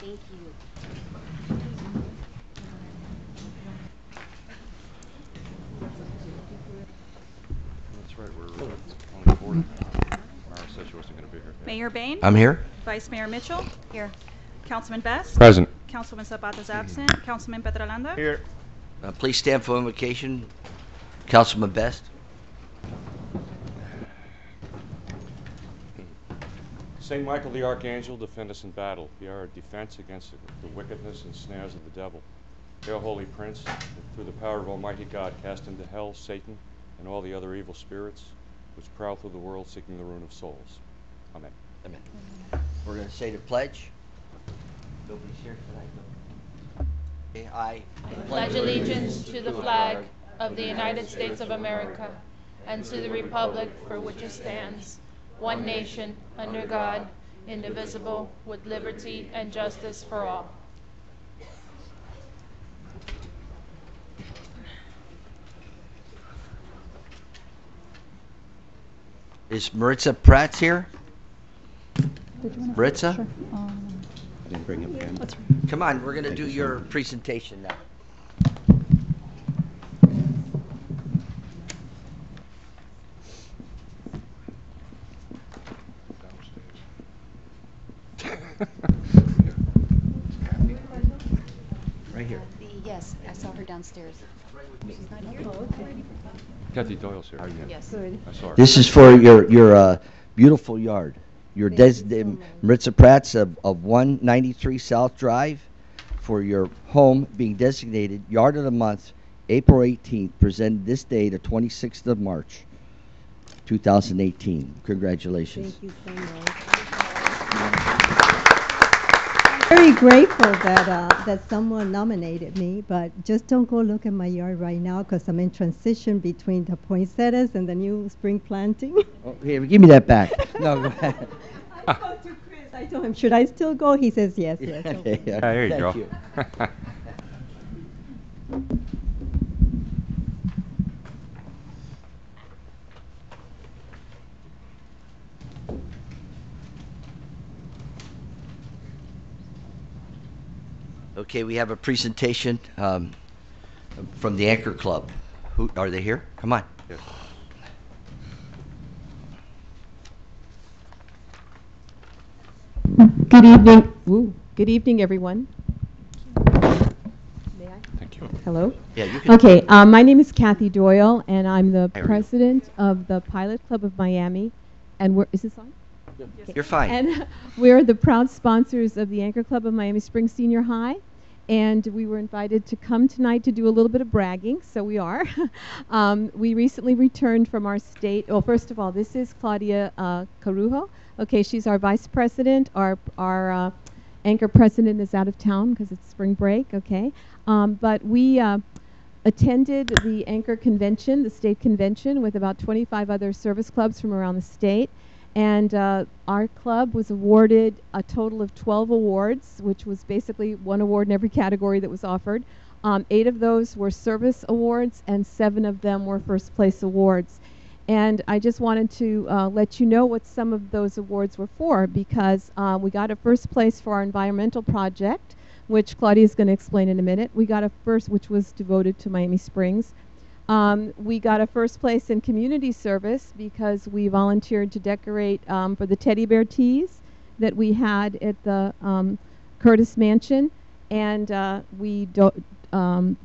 Thank you. That's right, we're only 40. Mara said she wasn't going to be here. Mayor Bain? I'm here. Vice Mayor Mitchell? Here. Councilman Best? Present. Councilman Zapata is absent. Councilman Petrolanda? Here. Please stand for invocation. Councilman Best. Saint Michael the Archangel, defend us in battle. Be our defense against the wickedness and snares of the devil. Hail, Holy Prince, and through the power of Almighty God, cast into hell Satan and all the other evil spirits which prowl through the world seeking the ruin of souls. Amen. Amen. We're going to say the pledge. Nobody's here tonight. Okay, I pledge allegiance to the flag of the United States of America and to the republic for which it stands, one nation, under God, indivisible, with liberty and justice for all. Is Maritza Pratt here? Maritza? Sure. I didn't bring him in. Come on, we're going to do your presentation now. Right here. Yes, I saw her downstairs. She's not here? Kathy Doyle's here. Yes. I saw her. This is for your beautiful yard. Your Maritza Pratt's of 193 South Drive for your home being designated Yard of the Month, April 18th, presented this day, the 26th of March, 2018. Congratulations. Thank you so much. Very grateful that someone nominated me, but just don't go look at my yard right now because I'm in transition between the poinsettias and the new spring planting. Oh, here, give me that back. No, go ahead. I spoke to Chris. I told him, should I still go? He says yes, yes. Okay. Yeah, There you thank go. you. Okay, we have a presentation from the Anchor Club. Who are they here? Come on. Yes. Good evening. Ooh, good evening, everyone. May I? Thank you. Hello. Yeah, you can. Okay, my name is Kathy Doyle, and I'm the There we go. president of the Pilot Club of Miami. And is this on? You're fine. And we're the proud sponsors of the Anchor Club of Miami Springs Senior High. And we were invited to come tonight to do a little bit of bragging, so we are. We recently returned from our state. Well, first of all, this is Claudia Carujo. Okay, she's our vice president. Our Anchor president is out of town because it's spring break, okay? But we attended the Anchor convention, the state convention, with about 25 other service clubs from around the state. And our club was awarded a total of 12 awards, which was basically one award in every category that was offered. 8 of those were service awards, and 7 of them were first place awards. And I just wanted to let you know what some of those awards were for, because we got a first place for our environmental project, which Claudia is going to explain in a minute. We got a first, which was devoted to Miami Springs. We got a first place in community service because we volunteered to decorate for the teddy bear teas that we had at the Curtis Mansion, and we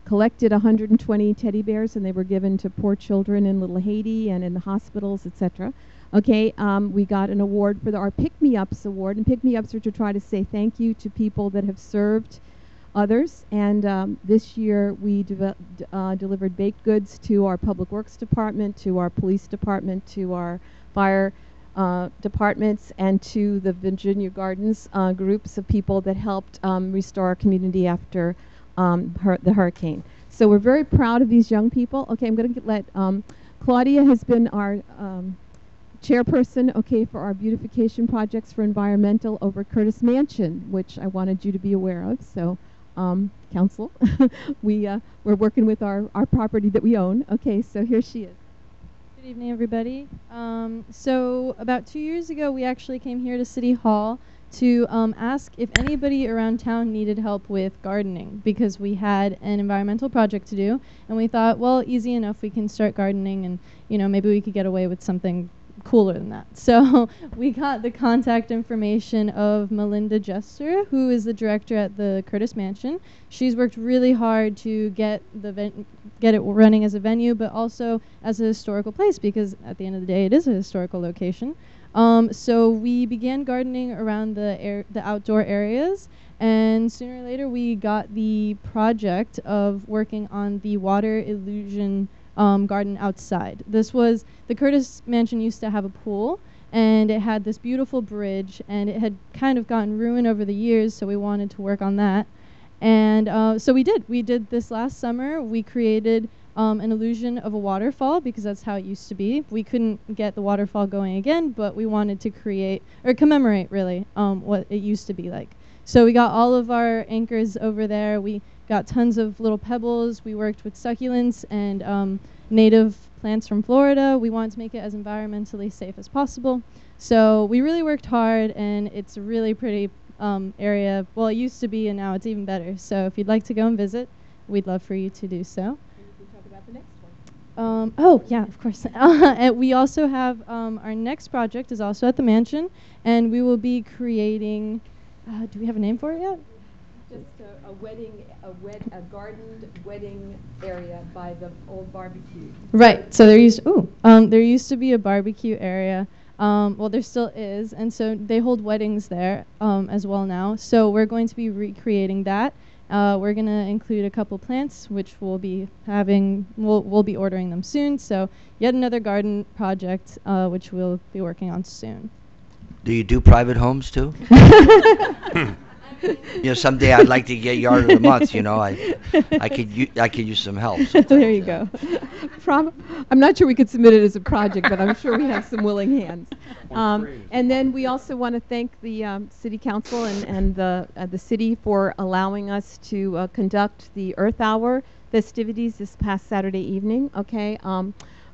collected 120 teddy bears, and they were given to poor children in Little Haiti and in the hospitals, etc. Okay, we got an award for our Pick-Me-Ups award, and Pick-Me-Ups are to try to say thank you to people that have served others. And this year we delivered baked goods to our Public Works Department, to our Police Department, to our Fire departments, and to the Virginia Gardens groups of people that helped restore our community after the hurricane. So we're very proud of these young people. Okay, I'm going to let Claudia has been our chairperson, okay, for our beautification projects for environmental over Curtis Mansion, which I wanted you to be aware of. So, council, we're working with our property that we own. Okay, so here she is. Good evening, everybody. So about 2 years ago, we actually came here to City Hall to ask if anybody around town needed help with gardening, because we had an environmental project to do, and we thought, well, easy enough, we can start gardening, and maybe we could get away with something cooler than that. So we got the contact information of Melinda Jester, who is the director at the Curtis Mansion. She's worked really hard to get it running as a venue, but also as a historical place, because at the end of the day, it is a historical location. So we began gardening around the outdoor areas, and sooner or later we got the project of working on the water illusion garden outside. The Curtis Mansion used to have a pool, and it had this beautiful bridge, and it had kind of gotten ruined over the years, so we wanted to work on that. And so we did this last summer. We created an illusion of a waterfall, because that's how it used to be. We couldn't get the waterfall going again, but we wanted to commemorate really what it used to be like. So we got all of our anchors over there. We got tons of little pebbles. We worked with succulents and native plants from Florida. We wanted to make it as environmentally safe as possible. So we really worked hard, and it's a really pretty area. Well, it used to be, and now it's even better. So if you'd like to go and visit, we'd love for you to do so. And you can talk about the next one. Oh, yeah, of course. And we also have our next project is also at the mansion, and we will be creating, do we have a name for it yet? Just a gardened wedding area by the old barbecue. Right. So there used to be a barbecue area. Well, there still is, and so they hold weddings there as well now. So we're going to be recreating that. We're going to include a couple plants, which we'll be ordering them soon. So yet another garden project, which we'll be working on soon. Do you do private homes too? Someday I'd like to get yard of the month. I could use some help. There you go. I'm not sure we could submit it as a project, but I'm sure we have some willing hands. And then we also want to thank the City Council and the city for allowing us to conduct the Earth Hour festivities this past Saturday evening. Okay,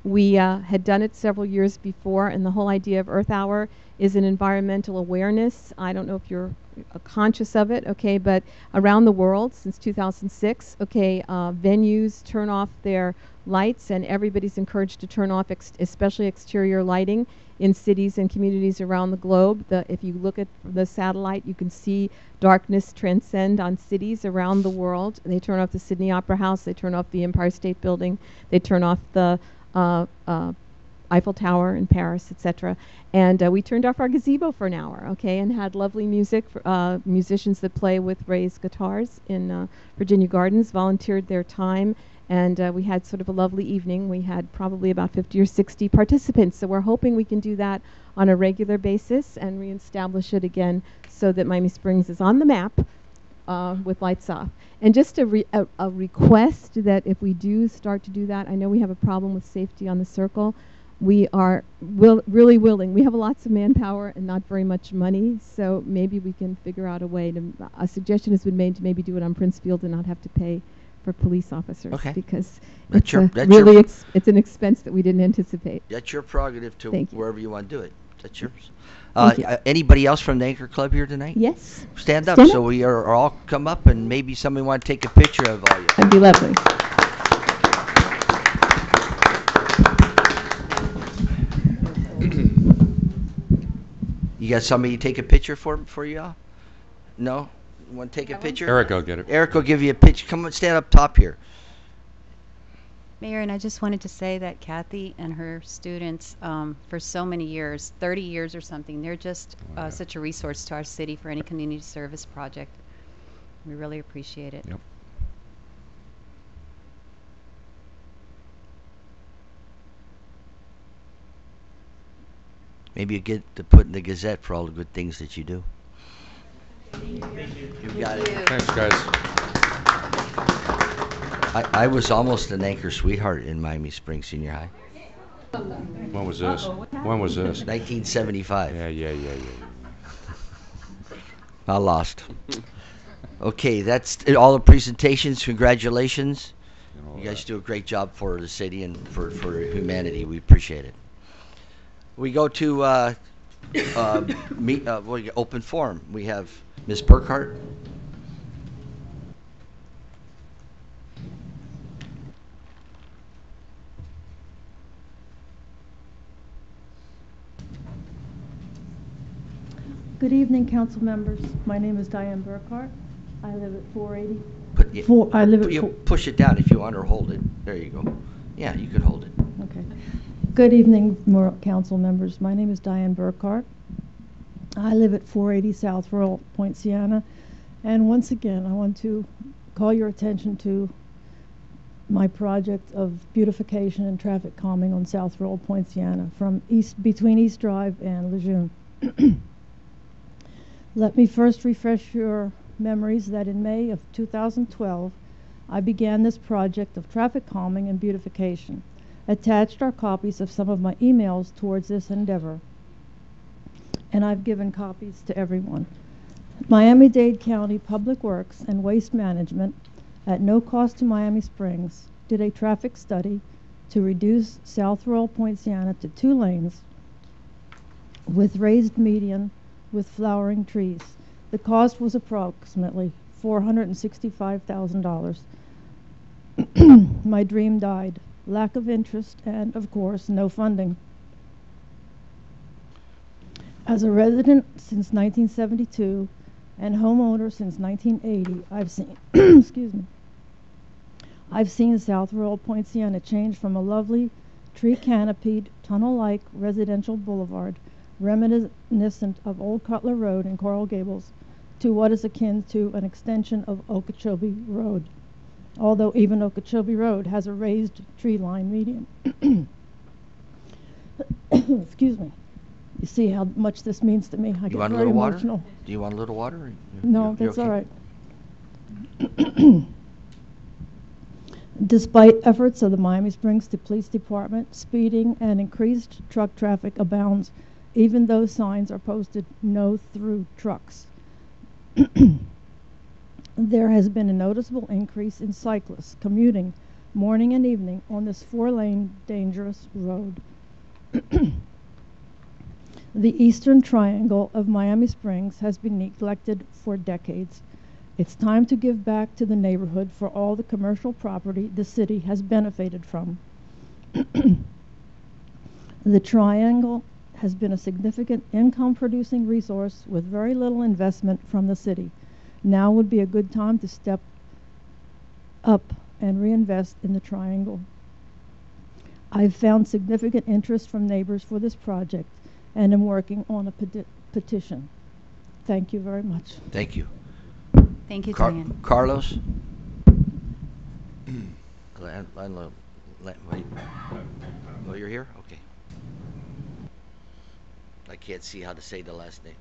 we had done it several years before, and the whole idea of Earth Hour is an environmental awareness. I don't know if you're conscious of it, okay, but around the world since 2006, okay, venues turn off their lights, and everybody's encouraged to turn off especially exterior lighting in cities and communities around the globe. If you look at the satellite, you can see darkness transcend on cities around the world. They turn off the Sydney Opera House, they turn off the Empire State Building, they turn off the Eiffel Tower in Paris, etc. And we turned off our gazebo for an hour, okay, and had lovely music. Musicians that play with raised guitars in Virginia Gardens volunteered their time, and we had sort of a lovely evening. We had probably about 50 or 60 participants, so we're hoping we can do that on a regular basis and reestablish it again so that Miami Springs is on the map with lights off. And just a request that if we do start to do that, I know we have a problem with safety on the circle. We are really willing. We have lots of manpower and not very much money, so maybe we can figure out a way to. A suggestion has been made to maybe do it on Prince Field and not have to pay for police officers, because it's an expense that we didn't anticipate. That's your prerogative to wherever you want to do it. That's yours. Anybody else from the Anchor Club here tonight? Yes. Stand up so we are all come up, and maybe somebody want to take a picture of all you. That'd be lovely. You got somebody to take a picture for you all? No? You want to take a picture? Eric will get it. Eric will give you a picture. Come on, stand up top here. Mayor, and I just wanted to say that Kathy and her students, for so many years, 30 years or something, they're just such a resource to our city for any community service project. We really appreciate it. Yep. Maybe you get to put in the Gazette for all the good things that you do. Thank you. You got it. Thanks, guys. I was almost an Anchor sweetheart in Miami Springs Senior High. When was this? When was this? 1975. Yeah. I lost. Okay, that's all the presentations. Congratulations. You guys do a great job for the city and for humanity. We appreciate it. We go to Open forum. We have Ms. Burkhart. Good evening, council members. My name is Diane Burkhart. I live at 480. Push it down if you want, or hold it. There you go. Yeah, you can hold it. Okay. Good evening, council members. My name is Diane Burkhart. I live at 480 South Rural, Point Siena. And once again, I want to call your attention to my project of beautification and traffic calming on South Rural, Point Siena, between East Drive and Lejeune. Let me first refresh your memories that in May of 2012, I began this project of traffic calming and beautification. Attached are copies of some of my emails towards this endeavor, and I've given copies to everyone. Miami-Dade County Public Works and Waste Management, at no cost to Miami Springs, did a traffic study to reduce South Rural Point Siena to 2 lanes with raised median with flowering trees. The cost was approximately $465,000. My dream died. Lack of interest and, of course, no funding. As a resident since 1972 and homeowner since 1980, I've seen, excuse me, I've seen South Rural Point Siena change from a lovely tree-canopied, tunnel-like residential boulevard reminiscent of Old Cutler Road in Coral Gables to what is akin to an extension of Okeechobee Road, although even Okeechobee Road has a raised tree-line median. Excuse me. You see how much this means to me. I get very emotional. Do you want a little water? No, that's all right. Despite efforts of the Miami Springs Police Department, speeding and increased truck traffic abounds, even though signs are posted no through trucks. There has been a noticeable increase in cyclists commuting morning and evening on this 4-lane dangerous road. The eastern triangle of Miami Springs has been neglected for decades. It's time to give back to the neighborhood for all the commercial property the city has benefited from. The triangle has been a significant income-producing resource with very little investment from the city. Now would be a good time to step up and reinvest in the triangle. I've found significant interest from neighbors for this project and am working on a petition. Thank you very much. Thank you. Thank you, Diane. Carlos? Oh, you're here? Okay. I can't see how to say the last name.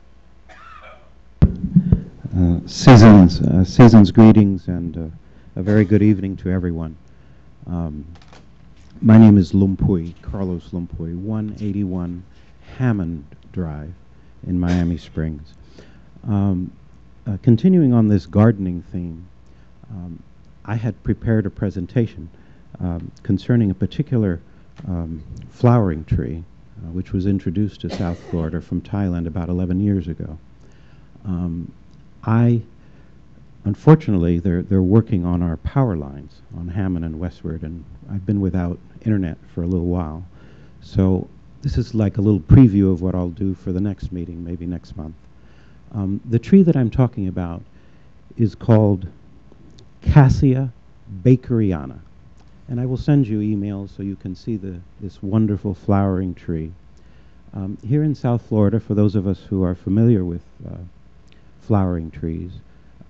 Season's greetings and a very good evening to everyone. My name is Lumpui, Carlos Lumpui, 181 Hammond Drive in Miami Springs. Continuing on this gardening theme, I had prepared a presentation concerning a particular flowering tree which was introduced to South Florida from Thailand about 11 years ago. Unfortunately, they're working on our power lines on Hammond and Westward, and I've been without internet for a little while. So this is like a little preview of what I'll do for the next meeting, maybe next month. The tree that I'm talking about is called Cassia bakeriana. And I will send you emails so you can see this wonderful flowering tree. Here in South Florida, for those of us who are familiar with flowering trees,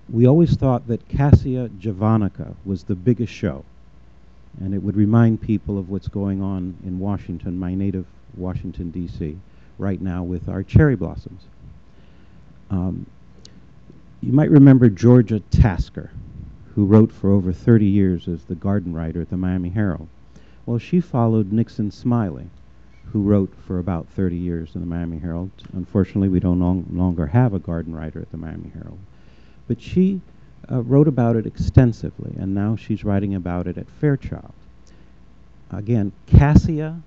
we always thought that Cassia javanica was the biggest show. And it would remind people of what's going on in Washington, my native Washington, D.C., right now with our cherry blossoms. You might remember Georgia Tasker, who wrote for over 30 years as the garden writer at the Miami Herald. Well, she followed Nixon Smiley, who wrote for about 30 years in the Miami Herald. Unfortunately, we don't longer have a garden writer at the Miami Herald. But she wrote about it extensively, and now she's writing about it at Fairchild. Again, Cassia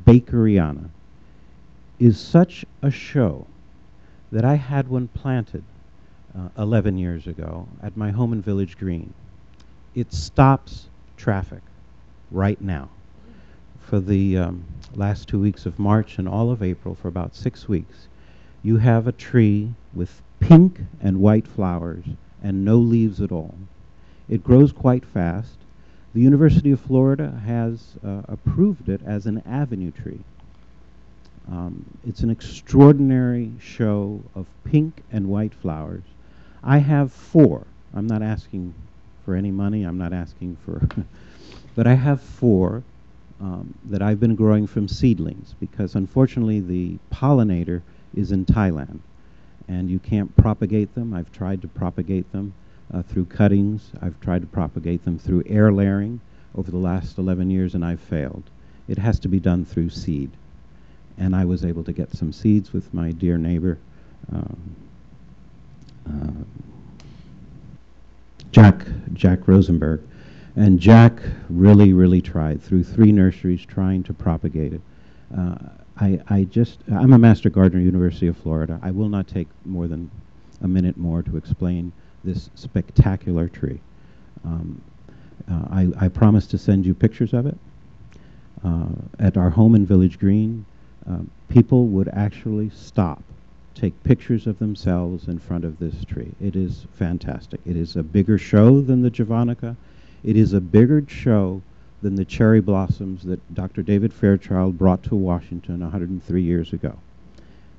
bakeriana. is such a show that I had one planted 11 years ago at my home in Village Green. It stops traffic right now. For the last 2 weeks of March and all of April, for about 6 weeks, you have a tree with pink and white flowers and no leaves at all. It grows quite fast. The University of Florida has approved it as an avenue tree. It's an extraordinary show of pink and white flowers. I have 4. I'm not asking for any money. I'm not asking for... but I have 4 that I've been growing from seedlings, because unfortunately the pollinator is in Thailand and you can't propagate them. I've tried to propagate them through cuttings. I've tried to propagate them through air layering over the last 11 years, and I've failed. It has to be done through seed. And I was able to get some seeds with my dear neighbor, Jack Rosenberg. And Jack really tried through 3 nurseries trying to propagate it. I'm a master gardener at University of Florida. I will not take more than a minute more to explain this spectacular tree. I promised to send you pictures of it. At our home in Village Green, people would actually stop, take pictures of themselves in front of this tree. It is fantastic. It is a bigger show than the Javanica. It is a bigger show than the cherry blossoms that Dr. David Fairchild brought to Washington 103 years ago.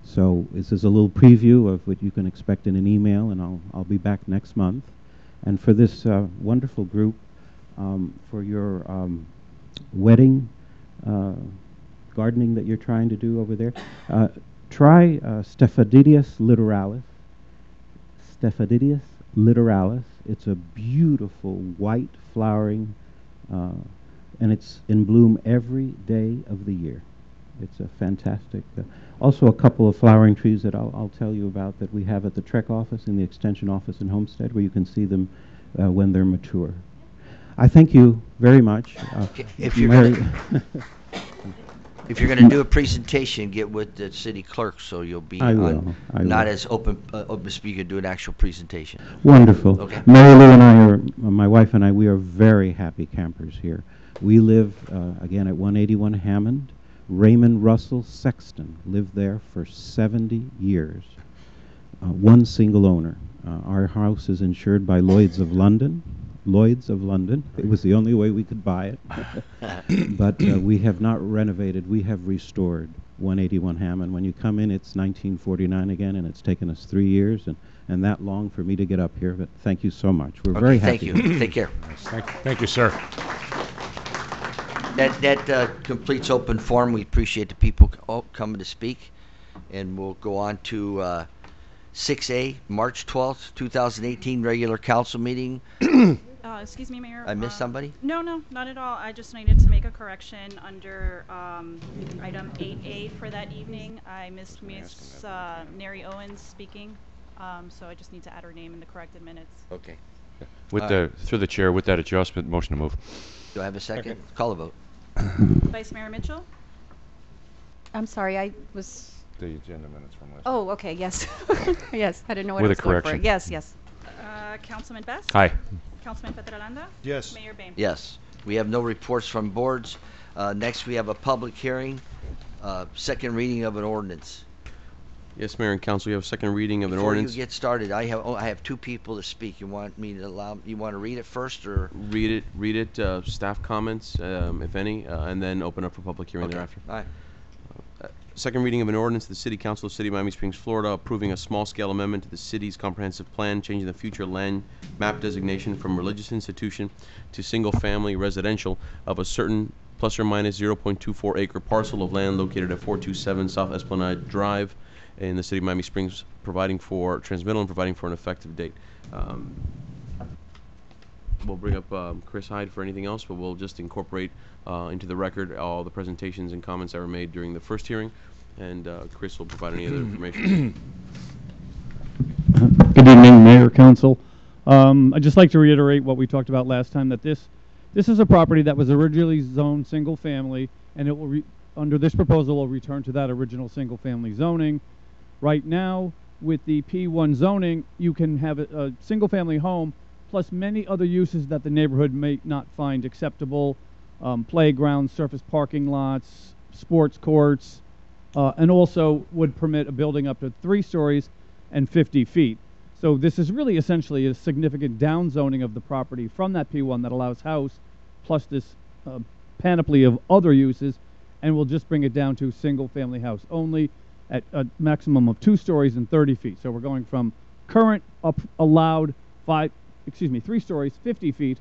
So this is a little preview of what you can expect in an email, and I'll be back next month. And for this wonderful group, for your wedding gardening that you're trying to do over there, try Stephadidius littoralis. Stephadidius littoralis. It's a beautiful white flowering, and it's in bloom every day of the year. It's a fantastic. Also, a couple of flowering trees that I'll tell you about that we have at the Trek office, in the Extension office in Homestead, where you can see them when they're mature. I thank you very much. If you're going to do a presentation, get with the city clerk so you'll be I will. not as open speak. You can do an actual presentation. Wonderful. Okay. Mary Lou and I are, my wife and I, we are very happy campers here. We live, again, at 181 Hammond. Raymond Russell Sexton lived there for 70 years. One single owner. Our house is insured by Lloyd's of London. Lloyd's of London. It was the only way we could buy it. But we have not renovated. We have restored 181 Hammond. When you come in, it's 1949 again, and it's taken us 3 years and that long for me to get up here. But thank you so much. We're very happy. Thank you. Take care. Thank you, sir. That completes open forum. We appreciate the people coming to speak. And we'll go on to 6A, March 12th, 2018, regular council meeting. Excuse me, Mayor. I missed somebody? No, not at all. I just needed to make a correction under item 8A for that evening. I missed Miss Neri Owens speaking, so I just need to add her name in the corrected minutes. Okay. Through the chair, with that adjustment, motion to move. Do I have a second? Okay. Call a vote. Vice Mayor Mitchell? I'm sorry, I was... The agenda minutes from last. Oh, okay, yes. Yes, I didn't know what With I a was going for. correction. Yes. Councilman Best? Aye. Councilman Petralanda? Yes. Mayor Bain? Yes. We have no reports from boards. Next, we have a public hearing, second reading of an ordinance. Yes, Mayor and Council, you have a second reading of an ordinance. Before you get started, I have 2 people to speak. You want me to you want to read it first, or? Read it, staff comments, if any, and then open up for public hearing thereafter. All right. Second reading of an ordinance of the City Council of the City of Miami Springs, Florida, approving a small-scale amendment to the city's comprehensive plan, changing the future land map designation from religious institution to single-family residential of a certain plus or minus 0.24 acre parcel of land located at 427 South Esplanade Drive in the City of Miami Springs, providing for transmittal and providing for an effective date. We'll bring up Chris Hyde for anything else, but we'll just incorporate into the record all the presentations and comments that were made during the first hearing, and Chris will provide any other information. Good evening, Mayor, Council. I'd just like to reiterate what we talked about last time, that this is a property that was originally zoned single family, and it will under this proposal, will return to that original single-family zoning. Right now, with the P1 zoning, you can have a single-family home plus many other uses that the neighborhood may not find acceptable, playgrounds, surface parking lots, sports courts, and also would permit a building up to 3 stories and 50 feet. So this is really essentially a significant downzoning of the property from that P1 that allows house plus this panoply of other uses, and will just bring it down to single-family house only at a maximum of 2 stories and 30 feet. So we're going from current allowed 3 stories, 50 feet,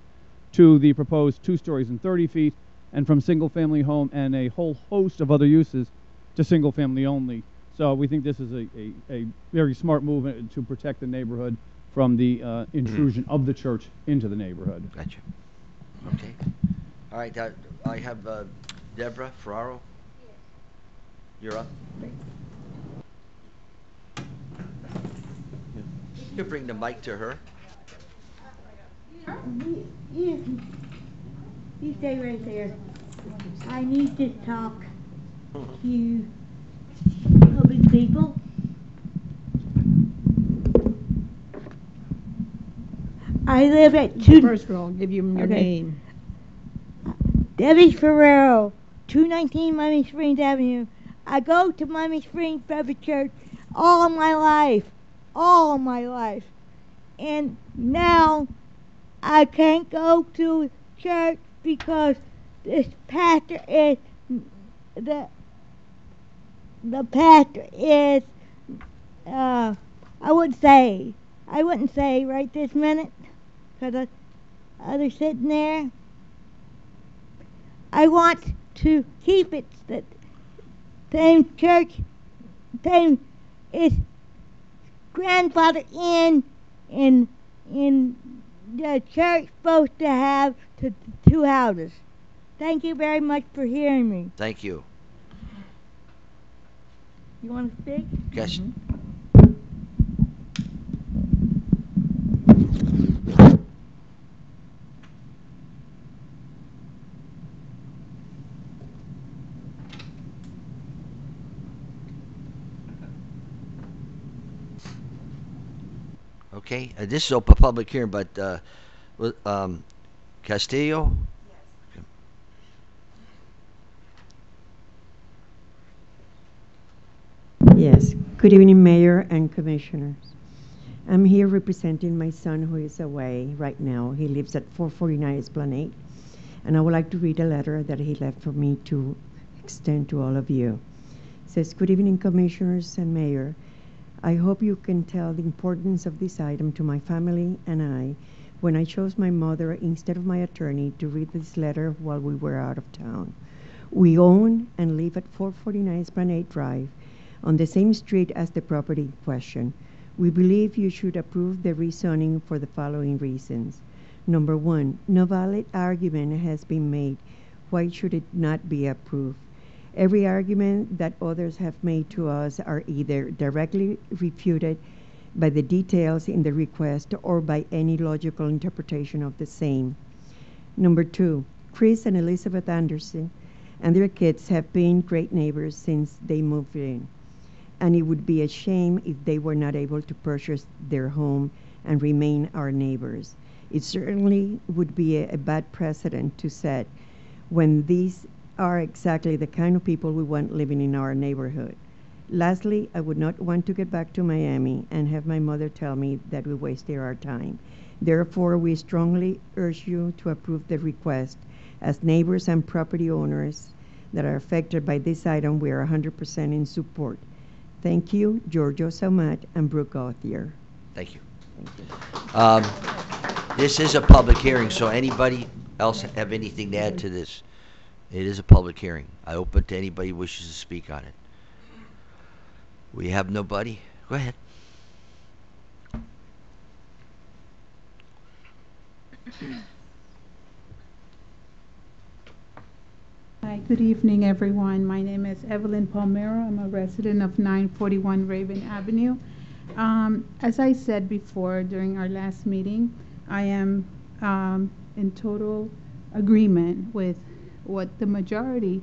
to the proposed 2 stories and 30 feet, and from single-family home and a whole host of other uses to single-family only. So we think this is a very smart move to protect the neighborhood from the intrusion of the church into the neighborhood. Gotcha. Okay. All right, I have Deborah Ferraro. You're up. You bring the mic to her. You stay right there. I need to talk to public people. I live at First of all, give you your name. Debbie Ferrero, 219 Miami Springs Avenue. I go to Miami Springs Baptist Church all my life. And now I can't go to church because this pastor is the pastor is I wouldn't say right this minute because others sitting there. I want to keep it that same church, same is grandfather in the church supposed to have 2 houses. Thank you very much for hearing me. Thank you. You want to speak? Yes. Okay, this is a public hearing, but Castillo? Yes. Good evening, Mayor and Commissioners. I'm here representing my son who is away right now. He lives at 449 Esplanade, and I would like to read a letter that he left for me to extend to all of you. It says, good evening, Commissioners and Mayor. I hope you can tell the importance of this item to my family and I when I chose my mother instead of my attorney to read this letter while we were out of town. We own and live at 449 Esplanade Drive on the same street as the property in question. We believe you should approve the rezoning for the following reasons. Number 1, no valid argument has been made. Why should it not be approved? Every argument that others have made to us are either directly refuted by the details in the request or by any logical interpretation of the same. Number 2, Chris and Elizabeth Anderson and their kids have been great neighbors since they moved in, and it would be a shame if they were not able to purchase their home and remain our neighbors. It certainly would be a bad precedent to set when these are exactly the kind of people we want living in our neighborhood. Lastly, I would not want to get back to Miami and have my mother tell me that we wasted our time. Therefore, we strongly urge you to approve the request. As neighbors and property owners that are affected by this item, we are 100% in support. Thank you, Giorgio Saumat and Brooke Gauthier. Thank you. This is a public hearing, so anybody else have anything to add to this? It is a public hearing. I open to anybody who wishes to speak on it. We have nobody. Go ahead. Hi, good evening, everyone. My name is Evelyn Palmero. I'm a resident of 941 Raven Avenue. As I said before during our last meeting, I am in total agreement with what the majority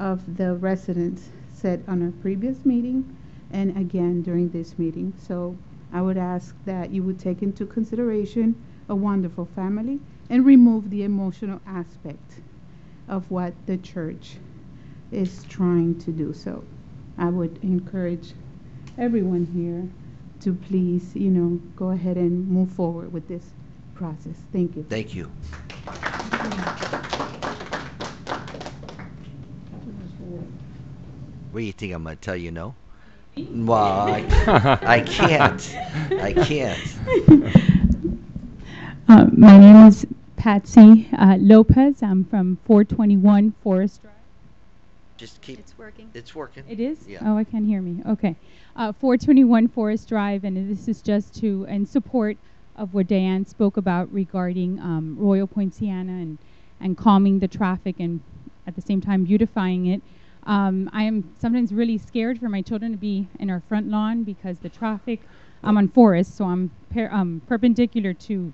of the residents said on a previous meeting and again during this meeting. So I would ask that you would take into consideration a wonderful family and remove the emotional aspect of what the church is trying to do. So I would encourage everyone here to please, go ahead and move forward with this process. Thank you. Thank you. What do you think? I'm going to tell you no? Well, I can't. I can't. My name is Patsy Lopez. I'm from 421 Forest Drive. Just keep. It's working. It's working. It is? Yeah. Oh, I can't hear me. Okay. 421 Forest Drive, and this is just in support of what Diane spoke about regarding Royal Poinciana and calming the traffic and at the same time beautifying it. I am sometimes really scared for my children to be in our front lawn because the traffic, I'm on Forest, so I'm perpendicular to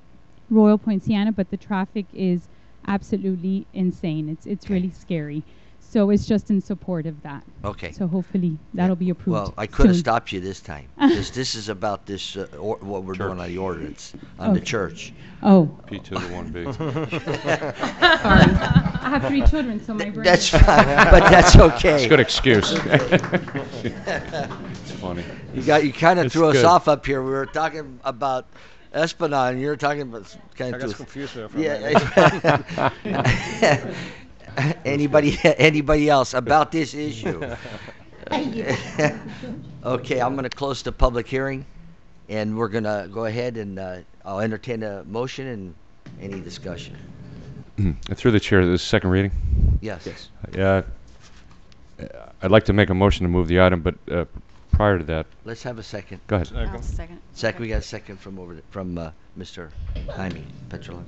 Royal Poinciana, but the traffic is absolutely insane. It's really scary. So it's just in support of that. Okay. So hopefully that'll be approved. Well, I could have soon. stopped you this time. This is about this, what we're doing on the ordinance, on the Okay. church. Oh. P to the 1B. Sorry. I have 3 children, so my brain That's is- fine, but that's okay. It's a good excuse. It's funny. You kind of It's threw us good. off up here. We were talking about Esplanade, and you were talking about kind of. I got confused there for a Yeah. Anybody else about this issue? Okay, I'm going to close the public hearing, and we're going to go ahead and I'll entertain a motion and any discussion. Through the chair, this is second reading? Yes. Yeah. I'd like to make a motion to move the item, but prior to that. Let's have a second. Go ahead. I'll second. Second, we got a second from Mr. Jaime Petrola.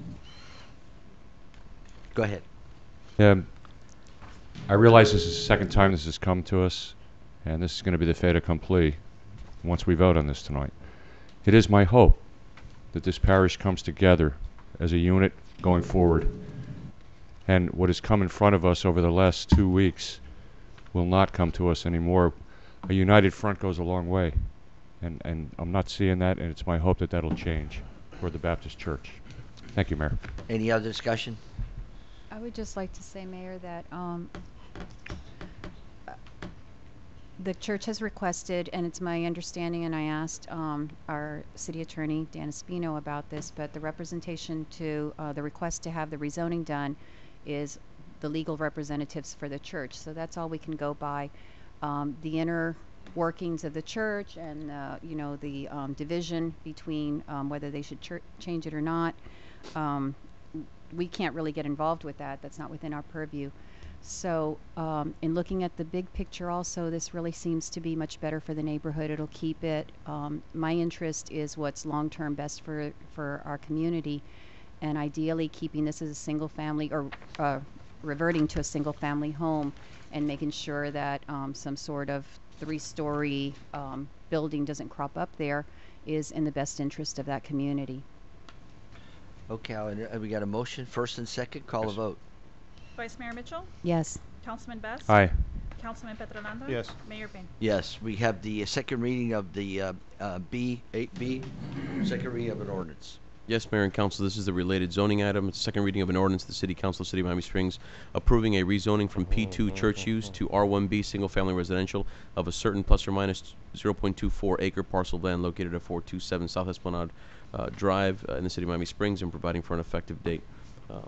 Go ahead. I realize this is the second time this has come to us, and this is going to be the fait accompli once we vote on this tonight. It is my hope that this parish comes together as a unit going forward, and what has come in front of us over the last 2 weeks will not come to us anymore. A united front goes a long way, and I'm not seeing that, and it's my hope that that'll change for the Baptist Church. Thank you, Mayor. Any other discussion? I would just like to say, Mayor, that the church has requested, and it's my understanding, and I asked our city attorney, Dan Espino, about this, but the representation to the request to have the rezoning done is the legal representatives for the church. So that's all we can go by. The inner workings of the church and, the division between whether they should change it or not. We can't really get involved with that. That's not within our purview. So in looking at the big picture also, this really seems to be much better for the neighborhood. It'll keep it. My interest is what's long-term best for our community, and ideally keeping this as a single family or reverting to a single family home and making sure that some sort of 3-story building doesn't crop up there is in the best interest of that community. Okay, we got a motion, first and second, call a vote. Vice Mayor Mitchell? Yes. Councilman Best? Aye. Councilman Petrolanda? Yes. Mayor Payne? Yes, we have the second reading of the B8B, second reading of an ordinance. Yes, Mayor and Council, this is the related zoning item. It's the second reading of an ordinance of the City Council of the City of Miami Springs approving a rezoning from P2 church use to R1B single-family residential of a certain plus or minus 0.24 acre parcel of land located at 427 South Esplanade Drive in the City of Miami Springs and providing for an effective date.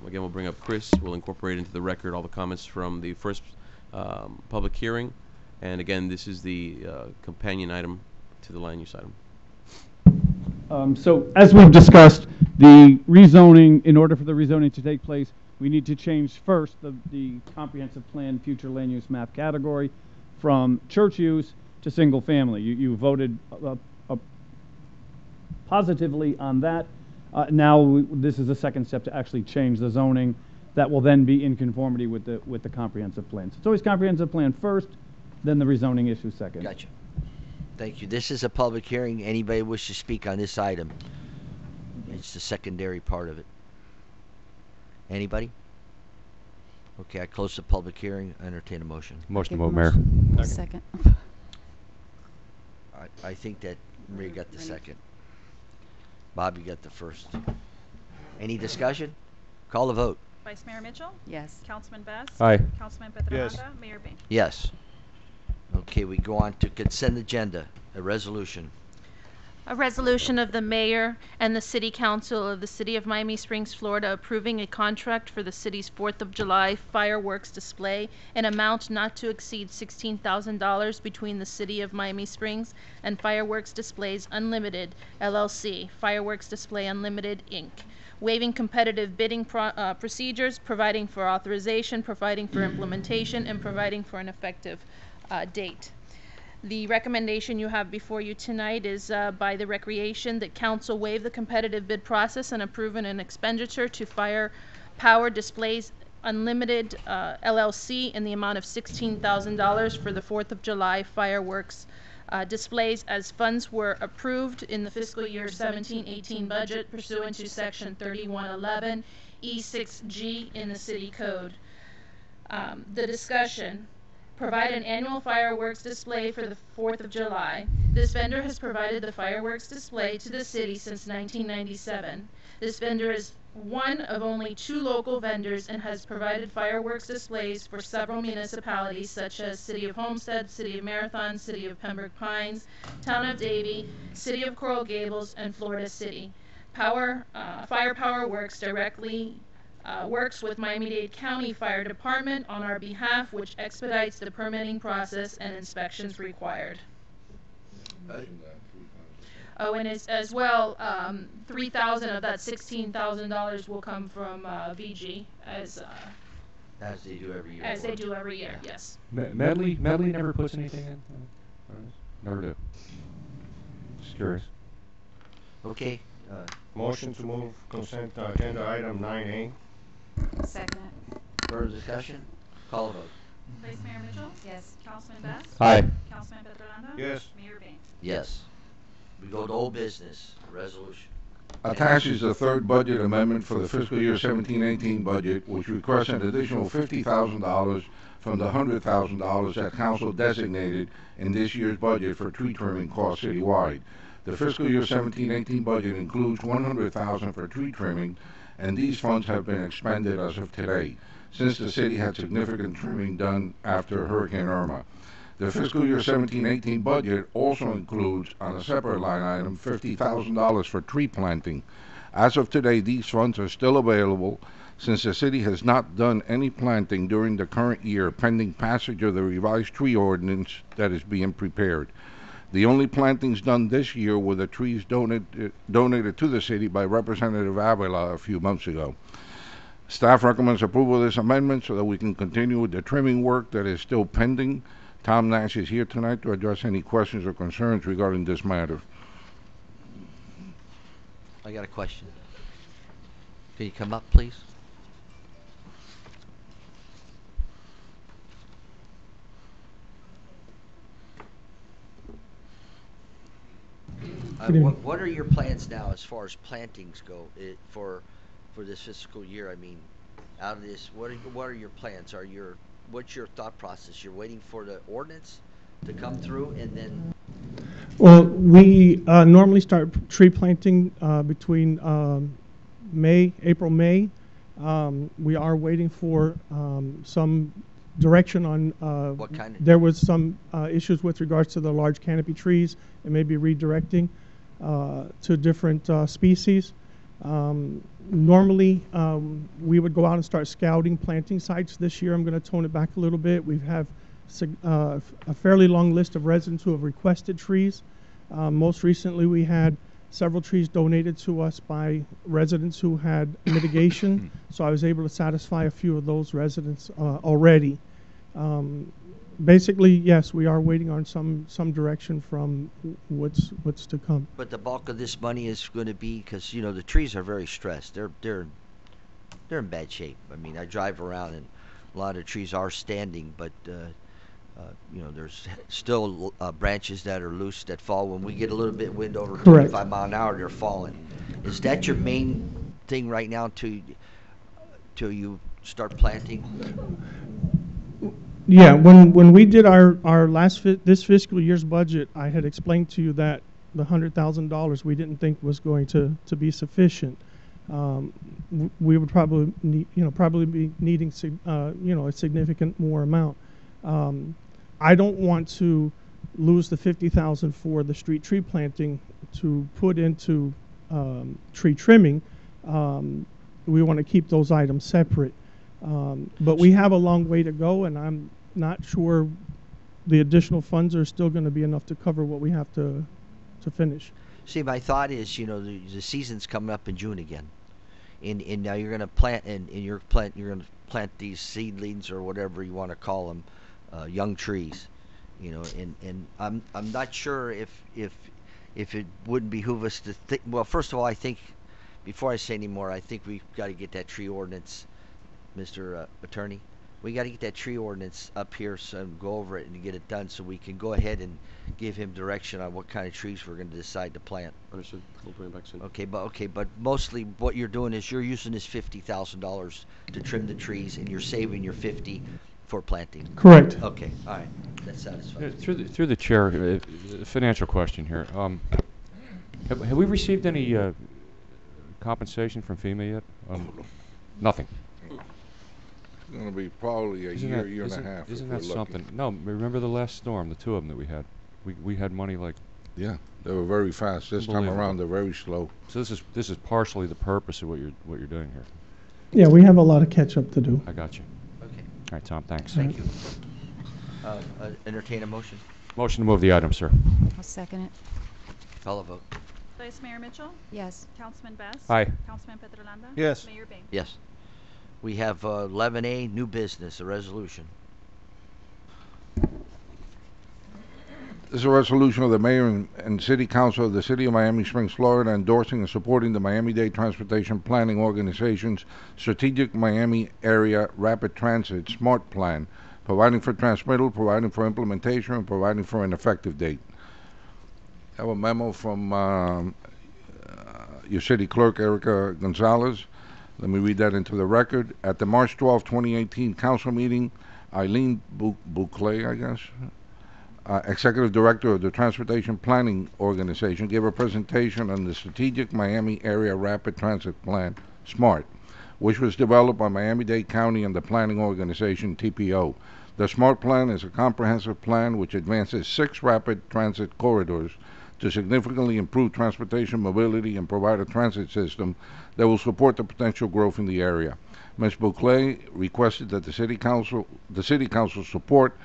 Again, we'll bring up Chris. We'll incorporate into the record all the comments from the first public hearing. And again, this is the companion item to the land use item. So as we've discussed, the rezoning, in order for the rezoning to take place, we need to change first the comprehensive plan future land use map category from church use to single family. You voted positively on that. Now this is the second step to actually change the zoning that will then be in conformity with the comprehensive plan. So it's always comprehensive plan first, then the rezoning issue second. Gotcha. Thank you. This is a public hearing. Anybody wish to speak on this item? It's the secondary part of it. Anybody? Okay, I close the public hearing. I entertain a motion. Motion Give to vote, a Mayor. motion. Second. I think that Maria got the second. Bob, you got the first. Any discussion? Call the vote. Vice Mayor Mitchell? Yes. Councilman Best? Aye. Councilman Petraranda? Yes. Mayor Bain? Yes. Okay, we go on to consent agenda, a resolution. A resolution of the mayor and the city council of the city of Miami Springs, Florida, approving a contract for the city's 4th of July fireworks display in amount not to exceed $16,000 between the city of Miami Springs and Fireworks Displays Unlimited, LLC, Fireworks Display Unlimited, Inc., waiving competitive bidding procedures, providing for authorization, providing for implementation, and providing for an effective date. The recommendation you have before you tonight is by the Recreation that council waive the competitive bid process and approve an expenditure to Fire Power Displays Unlimited LLC in the amount of $16,000 for the 4th of July fireworks displays as funds were approved in the fiscal year 17-18 budget pursuant to section 3111 E6G in the city code. The discussion. Provide an annual fireworks display for the 4th of July. This vendor has provided the fireworks display to the city since 1997. This vendor is one of only 2 local vendors and has provided fireworks displays for several municipalities such as City of Homestead, City of Marathon, City of Pembroke Pines, Town of Davie, City of Coral Gables, and Florida City. Firepower Works directly works with Miami-Dade County Fire Department on our behalf, which expedites the permitting process and inspections required. Oh, and as well, $3,000 of that $16,000 will come from VG as they do every year. As they do every year, yes. Medley never puts anything in? Never do. Just curious. Okay. Motion to move consent agenda item 9A. Second. Further discussion? Call the vote. Vice Mayor Mitchell? Yes. Councilman Best? Aye. Councilman Petraranda? Yes. Mayor Bain? Yes. We go to old business, resolution. Attached is the third budget amendment for the fiscal year 17-18 budget, which requests an additional $50,000 from the $100,000 that council designated in this year's budget for tree trimming costs citywide. The fiscal year 17-18 budget includes $100,000 for tree trimming, and these funds have been expended as of today, since the city had significant trimming done after Hurricane Irma. The fiscal year 17-18 budget also includes, on a separate line item, $50,000 for tree planting. As of today, these funds are still available, since the city has not done any planting during the current year, pending passage of the revised tree ordinance that is being prepared. The only plantings done this year were the trees donated to the city by Representative Avila a few months ago. Staff recommends approval of this amendment so that we can continue with the trimming work that is still pending. Tom Nash is here tonight to address any questions or concerns regarding this matter. I got a question. Can you come up, please? What are your plans now as far as plantings go for this fiscal year? I mean, out of this, what are your plans? What's your thought process? You're waiting for the ordinance to come through, and then. Well, we normally start tree planting between April, May. We are waiting for some direction on. What kind of? There was some issues with regards to the large canopy trees, and maybe redirecting to different species. Normally, we would go out and start scouting planting sites. This year, I'm going to tone it back a little bit. We have a fairly long list of residents who have requested trees. Most recently, we had several trees donated to us by residents who had mitigation, so I was able to satisfy a few of those residents already. Basically, yes, we are waiting on some direction from what's to come. But the bulk of this money is going to be, because the trees are very stressed. They're in bad shape. I mean, I drive around and a lot of trees are standing, but there's still branches that are loose that fall when we get a little bit of wind over 25 mile an hour. They're falling. Is that your main thing right now? To you start planting? Yeah, when we did our this fiscal year's budget, I had explained to you that the $100,000 we didn't think was going to be sufficient. We would probably probably be needing a significant more amount. I don't want to lose the $50,000 for the street tree planting to put into tree trimming. We want to keep those items separate. But we have a long way to go, and I'm not sure the additional funds are still going to be enough to cover what we have to finish. See, my thought is, the season's coming up in June again, and now you're going to plant, and you're going to plant these seedlings or whatever you want to call them, young trees, and I'm not sure if it wouldn't behoove us to think. Well, first of all, I think before I say any more, I think we've got to get that tree ordinance, Mr. Attorney. We got to get that tree ordinance up here and go over it and get it done so we can go ahead and give him direction on what kind of trees we're going to decide to plant. Understood. We'll bring it back soon. Okay, but mostly what you're doing is you're using this $50,000 to trim the trees, and you're saving your $50,000 for planting. Correct. Okay, all right, that's satisfying. Through the chair, a financial question here. Have we received any compensation from FEMA yet? Nothing. It's going to be probably a year and a half. Isn't that something? No, remember the last storm, the two of them that we had? We had money like. Yeah, they were very fast. This time around, they're very slow. So this is partially the purpose of what you're doing here. Yeah, we have a lot of catch up to do. I got you. Okay. All right, Tom. Thanks. Thank you. Entertain a motion. Motion to move the item, sir. I'll second it. Call a vote. Vice Mayor Mitchell? Yes. Councilman Best? Aye. Councilman Petrolanda? Yes. Mayor Bain? Yes. We have 11A, new business, a resolution. This is a resolution of the mayor and city council of the city of Miami Springs, Florida, endorsing and supporting the Miami-Dade Transportation Planning Organization's Strategic Miami Area Rapid Transit SMART Plan, providing for transmittal, providing for implementation, and providing for an effective date. I have a memo from your city clerk, Erica Gonzalez. Let me read that into the record. At the March 12, 2018 council meeting, Eileen Bouclé, I guess, Executive Director of the Transportation Planning Organization, gave a presentation on the Strategic Miami Area Rapid Transit Plan, SMART, which was developed by Miami-Dade County and the Planning Organization, TPO. The SMART Plan is a comprehensive plan which advances 6 rapid transit corridors to significantly improve transportation mobility and provide a transit system that will support the potential growth in the area. Ms. Bouclé requested that the city council support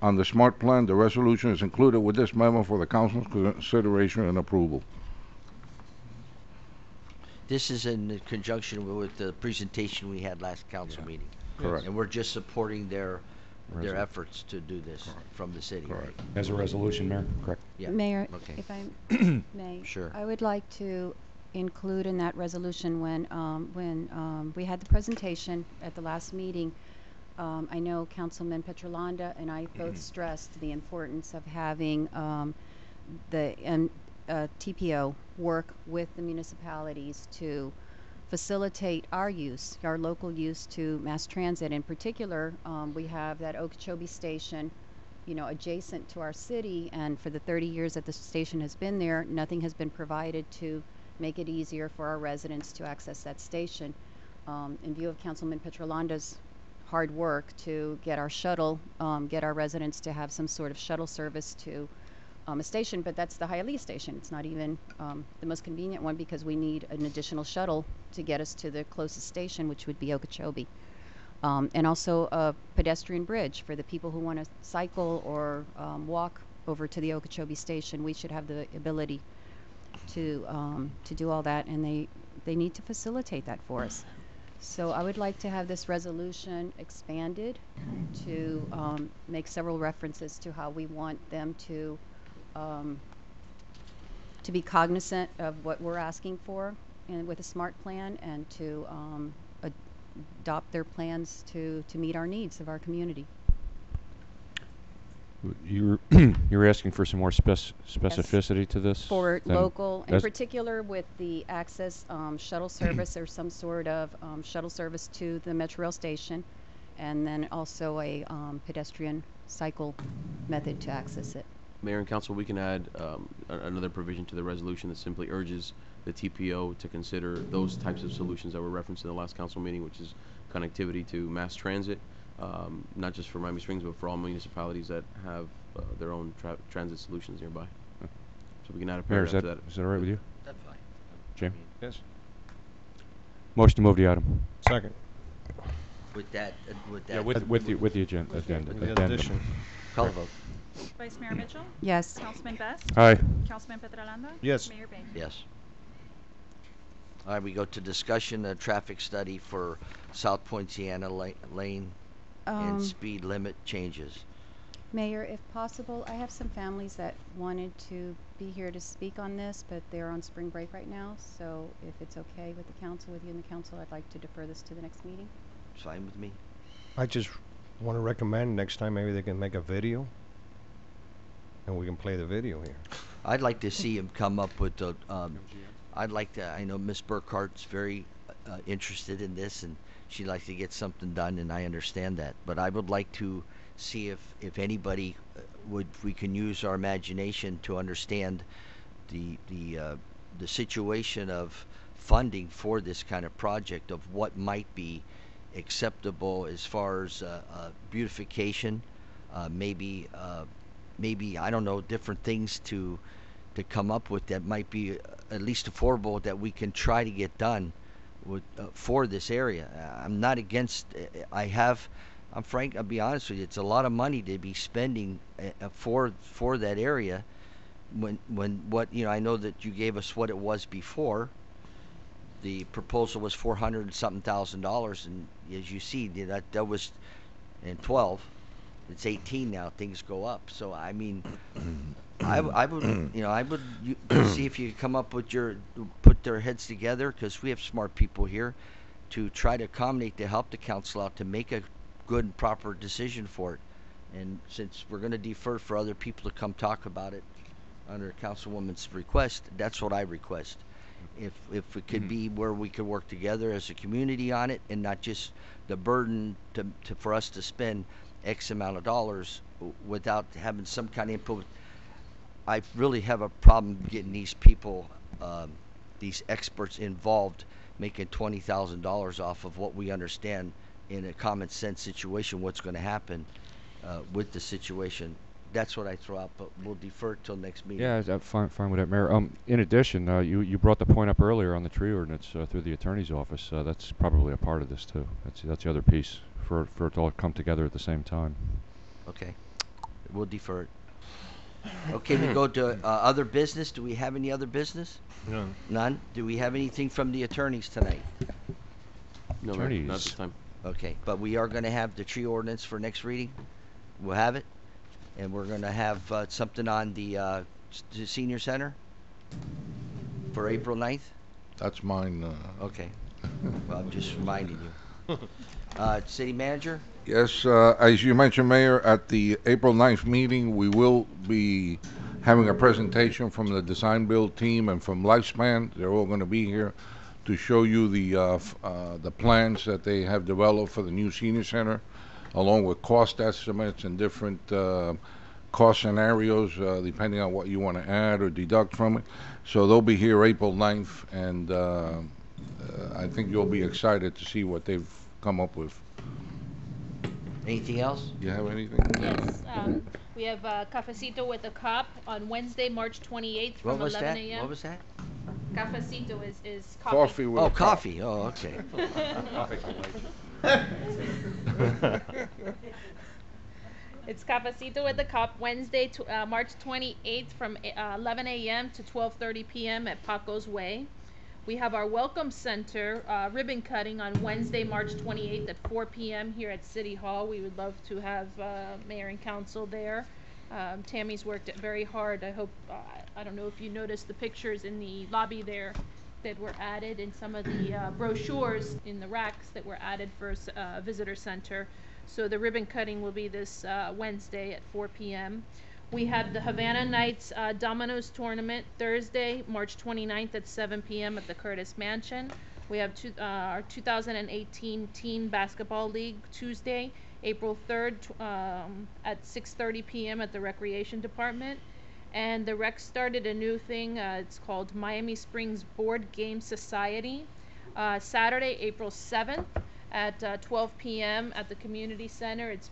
on the SMART Plan. The resolution is included with this memo for the council's consideration and approval. This is in conjunction with the presentation we had last council meeting. Correct. And we're just supporting their efforts to do this from the city. Correct. Right? As a resolution, Mayor? Correct. Yeah. Mayor, Okay. if I may, Sure. I would like to include in that resolution when we had the presentation at the last meeting. I know Councilman Petrolanda and I both stressed the importance of having the TPO work with the municipalities to facilitate our local use to mass transit. In particular, we have that Okeechobee station, adjacent to our city, and for the 30 years that the station has been there, nothing has been provided to make it easier for our residents to access that station. In view of Councilman Petrolanda's hard work to get our shuttle, get our residents to have some sort of shuttle service to a station, but that's the Hialeah station. It's not even the most convenient one because we need an additional shuttle to get us to the closest station, which would be Okeechobee. And also a pedestrian bridge for the people who want to cycle or walk over to the Okeechobee station. We should have the ability to do all that, and they need to facilitate that for us. So I would like to have this resolution expanded to make several references to how we want them to be cognizant of what we're asking for with a SMART plan, and to adopt their plans to meet our needs of our community. You're you're asking for some more specificity to this? For than- local, in that's- particular with the access shuttle service or some sort of shuttle service to the Metro Rail station, and then also a pedestrian cycle method to access it. Mayor and council, we can add another provision to the resolution that simply urges the TPO to consider those types of solutions that were referenced in the last council meeting, which is connectivity to mass transit, not just for Miami Springs, but for all municipalities that have their own transit solutions nearby. So we can add a Mayor, paragraph to that. is that all right with you? That's fine. Jamie? Yes. Motion to move the item. Second. With that, Yeah, with the agenda. The addition. Call a vote. Vice Mayor Mitchell? Yes. Councilman Best? Aye. Councilman Petralanda? Yes. Mayor Bay? Yes. All right, we go to discussion, a traffic study for South Poinciana Lane and speed limit changes. Mayor, if possible, I have some families that wanted to be here to speak on this, but they're on spring break right now. So if it's okay with the council, with you and the council, I'd like to defer this to the next meeting. It's fine with me. I just want to recommend next time maybe they can make a video, and we can play the video here. I'd like to see him come up with a, I'd like to, I know Miss Burkhart's very interested in this, and she'd like to get something done, and I understand that. But I would like to see if anybody we can use our imagination to understand the situation of funding for this kind of project, of what might be acceptable as far as beautification, maybe I don't know, different things to come up with that might be at least affordable, that we can try to get done with for this area. I'm not against. I'm frank. I'll be honest with you. It's a lot of money to be spending for that area. When what I know that you gave us what it was before. The proposal was $400 and something thousand, and as you see, that was in 12. It's 18 now. Things go up. So I mean, I would see if you could come up with put their heads together, because we have smart people here, to try to accommodate, to help the council out to make a good and proper decision for it. And since we're going to defer for other people to come talk about it under Councilwoman's request, that's what I request. If it could be where we could work together as a community on it, and not just the burden for us to spend X amount of dollars without having some kind of input. I really have a problem getting these people, these experts involved, making $20,000 off of what we understand in a common sense situation, what's going to happen with the situation. That's what I throw out, but we'll defer till next meeting. Yeah, fine with that, Mayor. In addition, you brought the point up earlier on the tree ordinance through the attorney's office. That's probably a part of this too. That's the other piece for it to all come together at the same time. Okay, we'll defer it. Okay, we go to other business. Do we have any other business? None. None. Do we have anything from the attorneys tonight? No, Mayor, not this time. Okay, but we are going to have the tree ordinance for next reading. We'll have it. And we're going to have something on the senior center for April 9th? That's mine. Okay. Well, I'm just reminding you. City manager? Yes, as you mentioned, Mayor, at the April 9th meeting, we will be having a presentation from the design build team and from Lifespan. They're all going to be here to show you the plans that they have developed for the new senior center, along with cost estimates and different cost scenarios, depending on what you want to add or deduct from it. So they'll be here April 9th, and I think you'll be excited to see what they've come up with. Anything else? You have anything? Yes. We have Cafecito with a Cop on Wednesday, March 28th from 11 a.m. What was that? Cafecito is coffee. Coffee with a coffee. Oh, okay. It's Cafecito with the Cop, Wednesday, March 28th from 11 a.m. to 12:30 p.m. at Paco's Way. We have our Welcome Center ribbon cutting on Wednesday, March 28th at 4 p.m. here at City Hall. We would love to have Mayor and Council there. Tammy's worked very hard. I hope, I don't know if you noticed the pictures in the lobby there that were added, in some of the brochures in the racks that were added for Visitor Center. So the ribbon cutting will be this Wednesday at 4 p.m. We have the Havana Nights Dominoes Tournament Thursday, March 29th at 7 p.m. at the Curtis Mansion. We have our 2018 Teen Basketball League Tuesday, April 3rd at 6:30 p.m. at the Recreation Department. And the rec started a new thing. It's called Miami Springs Board Game Society. Saturday, April 7th at 12 p.m. at the Community Center. It's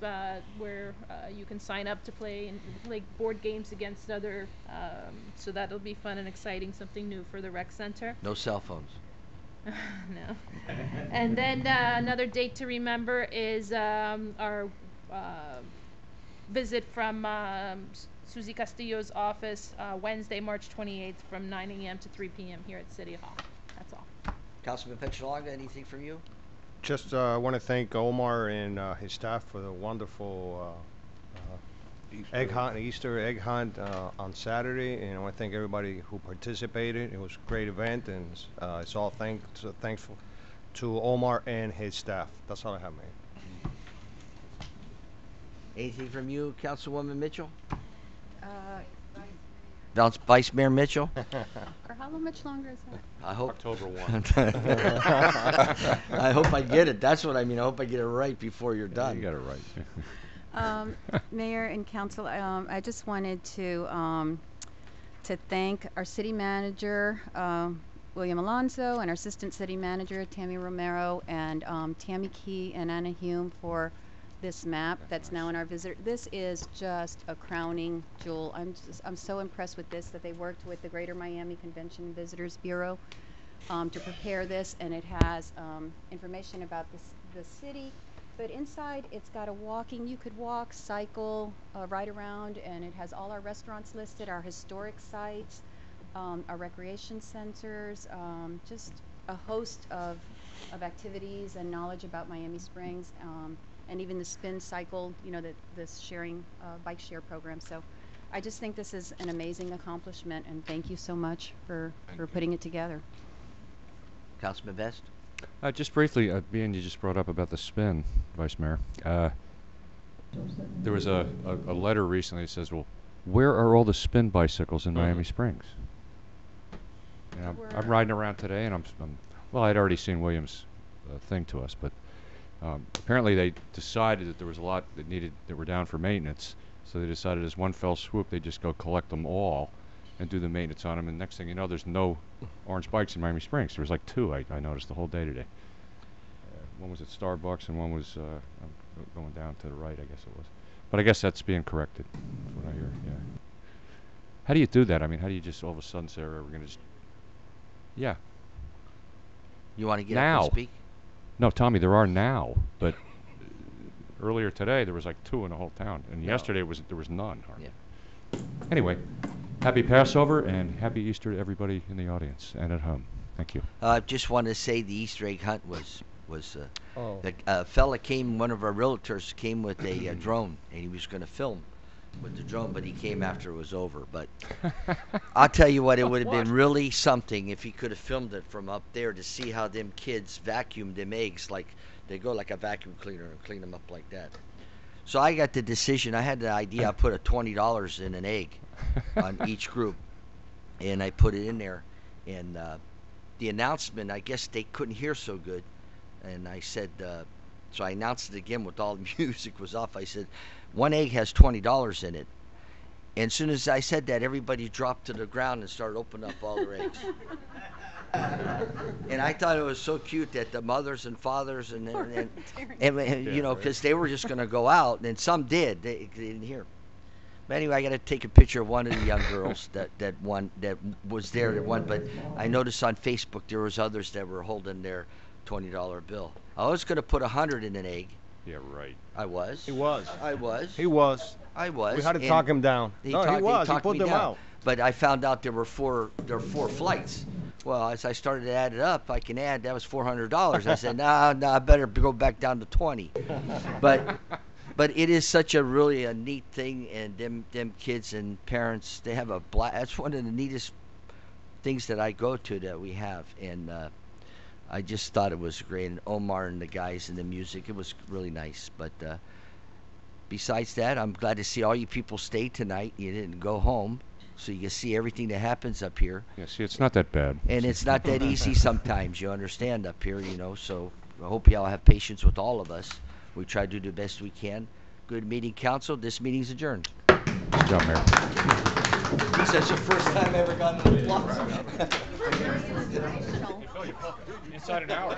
where you can sign up to play board games against other. So that'll be fun and exciting, something new for the rec center. No cell phones. No. And then another date to remember is our visit from Susie Castillo's office Wednesday, March 28th from 9 a.m. to 3 p.m. here at City Hall. That's all. Councilman Petrolaga, anything from you? Just want to thank Omar and his staff for the wonderful Easter egg hunt on Saturday, and I want to thank everybody who participated. It was a great event, and it's all thankful to Omar and his staff. That's all I have, Mayor. Anything from you, Councilwoman Mitchell? Vice Mayor Mitchell? For how much longer is that? I hope October 1. I hope I get it. That's what I mean. I hope I get it right before you're done. You got it right. Mayor and Council, I just wanted to thank our city manager, William Alonso, and our assistant city manager, Tammy Romero, and Tammy Key and Anna Hume for this map that's now in our visitor. This is just a crowning jewel. I'm so impressed with this, that they worked with the Greater Miami Convention and Visitors Bureau to prepare this, and it has information about the city. But inside, it's got you could walk, cycle, ride around, and it has all our restaurants listed, our historic sites, our recreation centers, just a host of activities and knowledge about Miami Springs, and even the spin cycle, this sharing, bike share program. So I just think this is an amazing accomplishment, and thank you so much for putting it together. Councilman Vest? Just briefly, being you just brought up about the spin, Vice Mayor, there was a letter recently that says, well, where are all the spin bicycles in Miami Springs? And I'm riding around today, and well, I'd already seen William's thing to us, but apparently they decided that there was a lot that were down for maintenance, so they decided as one fell swoop, they just go collect them all and do the maintenance on them, and next thing you know, there's no orange bikes in Miami Springs. There was like two, I noticed the whole day today. One was at Starbucks, and one was going down to the right, I guess it was. But I guess that's being corrected, is what I hear, yeah. How do you do that? I mean, how do you just all of a sudden say, we're going to just... Yeah. You want to get now. up and speak? No, Tommy, there are now, but earlier today there was like two in the whole town, and yesterday there was none. Yeah. Anyway, happy Passover and happy Easter to everybody in the audience and at home. Thank you. I just want to say the Easter egg hunt was the fella came, one of our realtors came with a drone, and he was going to film with the drone, but he came after it was over. But I'll tell you what, it would have been really something if he could have filmed it from up there to see how them kids vacuum them eggs, like they go like a vacuum cleaner and clean them up like that. So I got the decision. I had the idea. I put a $20 in an egg on each group, and I put it in there. And the announcement, I guess they couldn't hear so good, and I said, so I announced it again with all the music was off. I said, one egg has $20 in it. And as soon as I said that, everybody dropped to the ground and started opening up all their eggs. And I thought it was so cute that the mothers and fathers and you know, because they were just going to go out, and some did. They didn't hear. But anyway, I got to take a picture of one of the young girls that was there that won. But I noticed on Facebook there was others that were holding their $20 bill. I was going to put 100 in an egg. Yeah, right. I was. He was. I was. He was. I was. We had to talk him down. He was. He put them out. But I found out there were four flights. Well, as I started to add it up, I can add that was $400. I said, nah, I better go back down to 20. But it is such a really a neat thing, and them kids and parents, they have a blast. That's one of the neatest things that I go to that we have, and I just thought it was great. And Omar and the guys and the music, it was really nice. But besides that, I'm glad to see all you people stay tonight. You didn't go home, so you can see everything that happens up here. Yeah, see, it's not that bad. And it's not that easy sometimes, you understand, up here, so I hope y'all have patience with all of us. We try to do the best we can. Good meeting, council. This meeting's adjourned. Good job, Mayor. He says the first time I ever got an applause. Inside an hour.